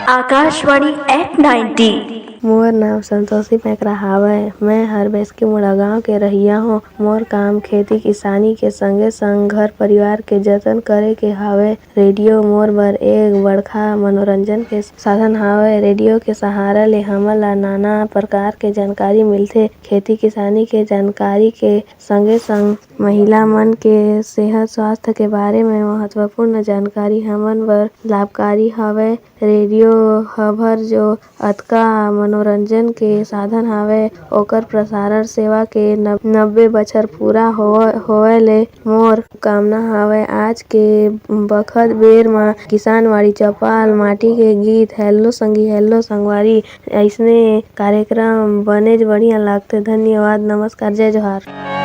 Akashvani eight 90। मोर नाम संतोषी पैकरा हावय। मैं हरबेस के मुड़ागांव के रहिया हो। मोर काम खेती किसानी के संगे संग घर परिवार के जतन करे के हावय। रेडियो मोर बर एक बड़का मनोरंजन के साधन हावय। रेडियो के सहारा ले हमन ला नाना प्रकार के जानकारी मिलथे। खेती किसानी के जानकारी के संगे संग महिला मन के सेहत स्वास्थ्य के बारे में महत्वपूर्ण जानकारी हमन बर लाभकारी हावय। रेडियो हर जो अतका मनोरंजन के साधन हावय ओकर प्रसारण सेवा के 90 बछर पूरा होय ले मोर कामना हावय। आज के बखत बेर म किसानवाड़ी चौपाल माटी के गीत हेलो संगी हेलो संगवारी अइसने कार्यक्रम बनेच बढ़िया लागथे। धन्यवाद, नमस्कार, जय जोहार।